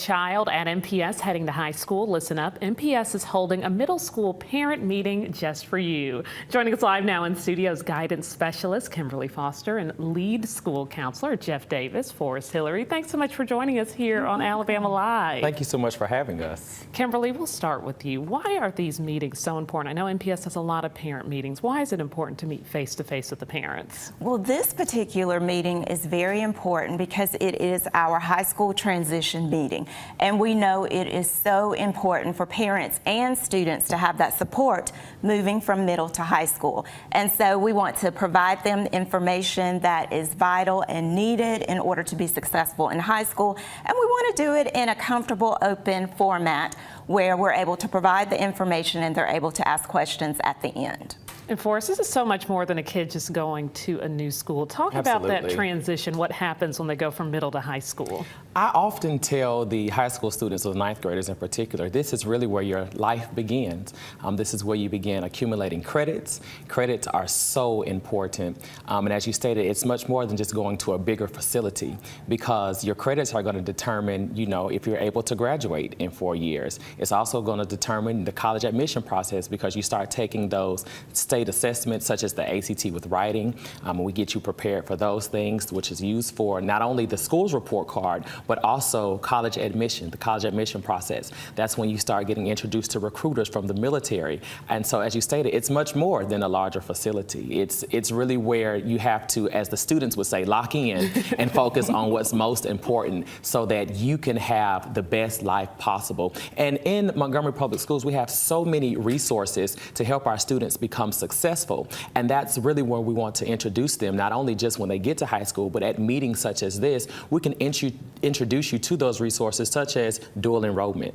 child at MPS heading to high school? Listen up. MPS is holding a middle school parent meeting just for you. Joining us live now in studio is guidance specialist Kimberly Foster and lead school counselor Jeff Davis. Forrest Hillary, thanks so much for joining us here on Alabama Live. Thank you so much for having us. Kimberly, we'll start with you. Why are these meetings so important? I know MPS has a lot of parent meetings. Why is it important to meet face-to-face with the parents? Well, this particular meeting is very important because it is our high school transition meeting. And we know it is so important for parents and students to have that support moving from middle to high school. And so we want to provide them information that is vital and needed in order to be successful in high school. And we want to do it in a comfortable, open format where we're able to provide the information and they're able to ask questions at the end. And Forrest, this is so much more than a kid just going to a new school. Talk about that transition, what happens when they go from middle to high school. I often tell the high school students, or ninth graders in particular, this is really where your life begins. This is where you begin accumulating credits. Credits are so important. And as you stated, it's much more than just going to a bigger facility because your credits are going to determine, if you're able to graduate in 4 years. It's also going to determine the college admission process because you start taking those state assessments such as the ACT with writing. We get you prepared for those things, which is used for not only the school's report card, but also college admission, the college admission process. That's when you start getting introduced to recruiters from the military. And so as you stated, it's much more than a larger facility. It's really where you have to, as the students would say, lock in and focus on what's most important so that you can have the best life possible. And in Montgomery Public Schools, we have so many resources to help our students become successful. And that's really where we want to introduce them, not only just when they get to high school, but at meetings such as this, we can introduce you to those resources such as dual enrollment,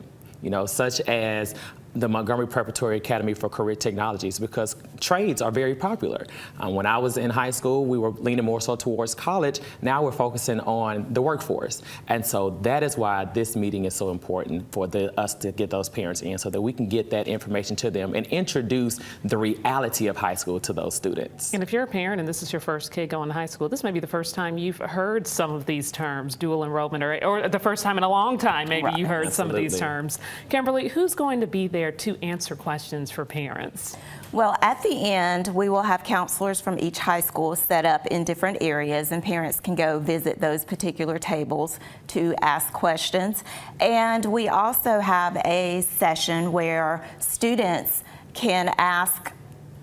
such as the Montgomery Preparatory Academy for Career Technologies, because trades are very popular. When I was in high school, we were leaning more so towards college. Now we're focusing on the workforce. And so that is why this meeting is so important for us to get those parents in so that we can get that information to them and introduce the reality of high school to those students. And if you're a parent and this is your first kid going to high school, this may be the first time you've heard some of these terms, dual enrollment, or the first time in a long time maybe you heard some of these terms. Kimberly, who's going to be there to answer questions for parents? Well, at the end, we will have counselors from each high school set up in different areas, and parents can go visit those particular tables to ask questions. And we also have a session where students can ask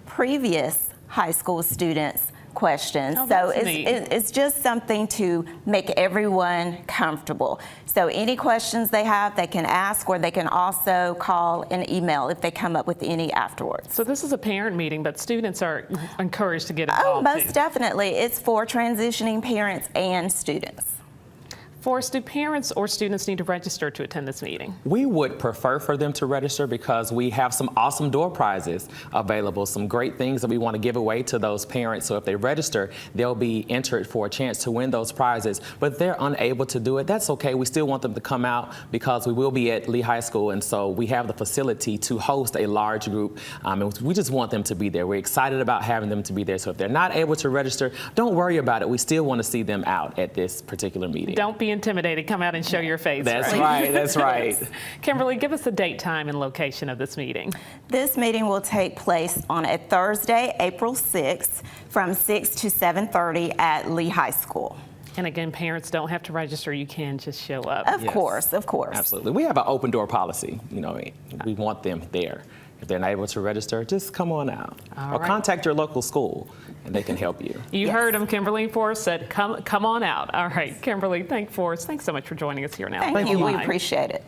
previous high school students questions. So it's just something to make everyone comfortable. So any questions they have, they can ask, or they can also call and email if they come up with any afterwards. So this is a parent meeting, but students are encouraged to get involved. Oh, most definitely. It's for transitioning parents and students. Forrest, do parents or students need to register to attend this meeting? We would prefer for them to register because we have some awesome door prizes available, some great things that we want to give away to those parents. So if they register, they'll be entered for a chance to win those prizes. But if they're unable to do it, that's okay. We still want them to come out because we will be at Lee High School, and so we have the facility to host a large group. And we just want them to be there. We're excited about having them to be there. So if they're not able to register, don't worry about it. We still want to see them out at this particular meeting. Don't be intimidated. Come out and show your face. That's right. That's right. Kimberly, give us the date, time, and location of this meeting. This meeting will take place on a Thursday, April 6th, from 6 to 7:30 at Lee High School. And again, parents don't have to register. You can just show up. Of course, of course. Absolutely. We have an open door policy. We want them there. If they're not able to register, just come on out. Or contact your local school, and they can help you. You heard him. Kimberly and Forrest said, come on out. All right, Kimberly, Forrest, thanks so much for joining us here now. Thank you. We appreciate it.